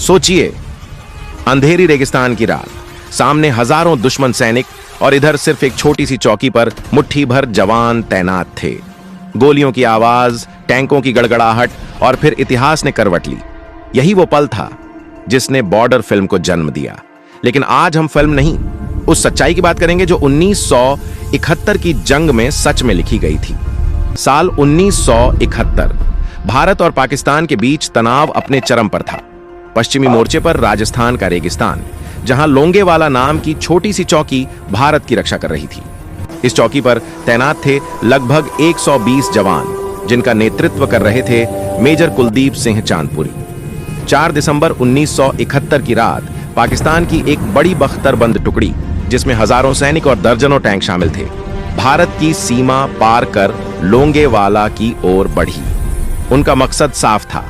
सोचिए, अंधेरी रेगिस्तान की रात, सामने हजारों दुश्मन सैनिक और इधर सिर्फ एक छोटी सी चौकी पर मुट्ठी भर जवान तैनात थे। गोलियों की आवाज, टैंकों की गड़गड़ाहट और फिर इतिहास ने करवट ली। यही वो पल था जिसने बॉर्डर फिल्म को जन्म दिया। लेकिन आज हम फिल्म नहीं, उस सच्चाई की बात करेंगे जो 1971 की जंग में सच में लिखी गई थी। साल 1971, भारत और पाकिस्तान के बीच तनाव अपने चरम पर था। पश्चिमी मोर्चे पर राजस्थान का रेगिस्तान, जहां लोंगेवाला नाम की छोटी सी चौकी भारत की रक्षा कर रही थी। इस चौकी पर तैनात थे लगभग 120 जवान, जिनका नेतृत्व कर रहे थे मेजर कुलदीप सिंह चांदपुरी। 4 दिसंबर 1971 की रात पाकिस्तान की एक बड़ी बख्तरबंद टुकड़ी, जिसमें हजारों सैनिक और दर्जनों टैंक शामिल थे, भारत की सीमा पार कर लोंगेवाला की ओर बढ़ी। उनका मकसद साफ था,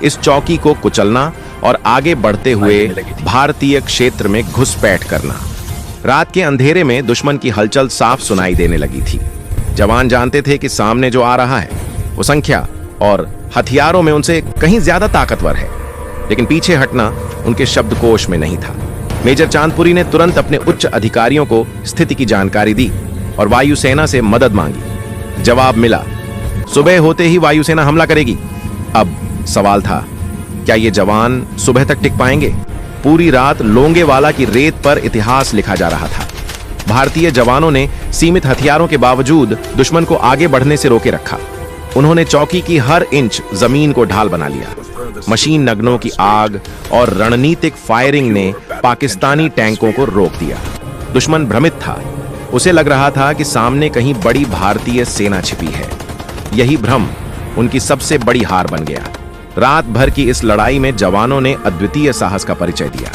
इस चौकी को कुचलना और आगे बढ़ते हुए भारतीय क्षेत्र में घुसपैठ करना। रात के अंधेरे में दुश्मन की हलचल साफ सुनाई देने लगी थी। जवान जानते थे कि सामने जो आ रहा है वो संख्या और हथियारों में उनसे कहीं ज्यादा ताकतवर है, लेकिन पीछे हटना उनके शब्दकोश में नहीं था। मेजर चांदपुरी ने तुरंत अपने उच्च अधिकारियों को स्थिति की जानकारी दी और वायुसेना से मदद मांगी। जवाब मिला, सुबह होते ही वायुसेना हमला करेगी। अब सवाल था, क्या ये जवान सुबह तक टिक पाएंगे? पूरी रात लोंगेवाला की रेत पर इतिहास लिखा जा रहा था। भारतीय जवानों ने सीमित हथियारों के बावजूद दुश्मन को आगे बढ़ने से रोके रखा। उन्होंने चौकी की हर इंच जमीन को ढाल बना लिया। मशीन नगनों की आग और रणनीतिक फायरिंग ने पाकिस्तानी टैंकों को रोक दिया। दुश्मन भ्रमित था, उसे लग रहा था कि सामने कहीं बड़ी भारतीय सेना छिपी है। यही भ्रम उनकी सबसे बड़ी हार बन गया। रात भर की इस लड़ाई में जवानों ने अद्वितीय साहस का परिचय दिया।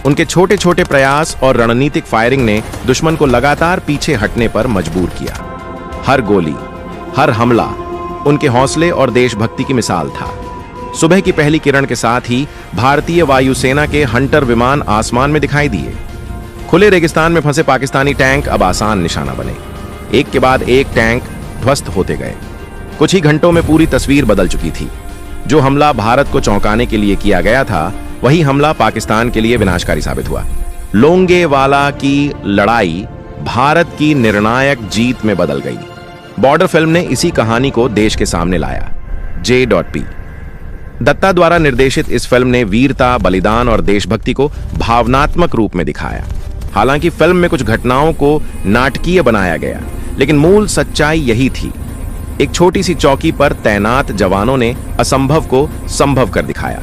उनके छोटे छोटे प्रयास और रणनीतिक फायरिंग ने दुश्मन को लगातार पीछे हटने पर मजबूर किया। हर गोली, हर हमला उनके हौसले और देशभक्ति की मिसाल था। सुबह की पहली किरण के साथ ही भारतीय वायुसेना के हंटर विमान आसमान में दिखाई दिए। खुले रेगिस्तान में फंसे पाकिस्तानी टैंक अब आसान निशाना बने। एक के बाद एक टैंक ध्वस्त होते गए। कुछ ही घंटों में पूरी तस्वीर बदल चुकी थी। जो हमला भारत को चौंकाने के लिए किया गया था, वही हमला पाकिस्तान के लिए विनाशकारी साबित हुआ। लोंगेवाला की लड़ाई भारत की निर्णायक जीत में बदल गई। बॉर्डर फिल्म ने इसी कहानी को देश के सामने लाया। J.P. दत्ता द्वारा निर्देशित इस फिल्म ने वीरता, बलिदान और देशभक्ति को भावनात्मक रूप में दिखाया। हालांकि फिल्म में कुछ घटनाओं को नाटकीय बनाया गया, लेकिन मूल सच्चाई यही थी। एक छोटी सी चौकी पर तैनात जवानों ने असंभव को संभव कर दिखाया।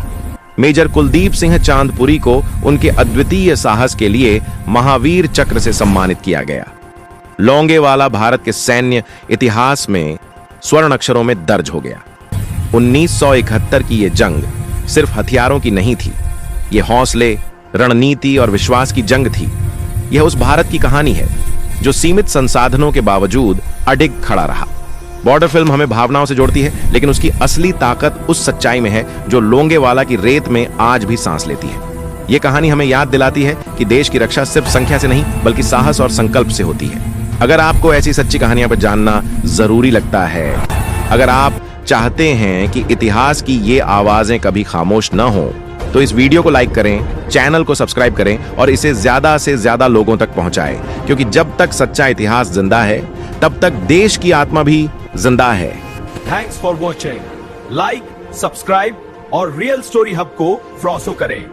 मेजर कुलदीप सिंह चांदपुरी को उनके अद्वितीय साहस के लिए महावीर चक्र से सम्मानित किया गया। लोंगेवाला भारत के सैन्य इतिहास में स्वर्ण अक्षरों में दर्ज हो गया। 1971 की यह जंग सिर्फ हथियारों की नहीं थी, यह हौसले, रणनीति और विश्वास की जंग थी। यह उस भारत की कहानी है जो सीमित संसाधनों के बावजूद अडिग खड़ा रहा। बॉर्डर फिल्म हमें भावनाओं से जोड़ती है, लेकिन उसकी असली ताकत उस सच्चाई में है जो लोंगेवाला की रेत में आज भी सांस लेती है। यह कहानी हमें याद दिलाती है कि देश की रक्षा सिर्फ संख्या से नहीं, बल्कि साहस और संकल्प से होती है। अगर आपको ऐसी सच्ची कहानियां पर जानना जरूरी लगता है, अगर आप चाहते हैं कि इतिहास की ये आवाजें कभी खामोश न हो, तो इस वीडियो को लाइक करें, चैनल को सब्सक्राइब करें और इसे ज्यादा से ज्यादा लोगों तक पहुंचाएं, क्योंकि जब तक सच्चा इतिहास जिंदा है, तब तक देश की आत्मा भी जिंदा है। Thanks for watching. Like, subscribe और रियल स्टोरी हब को फॉलो करें।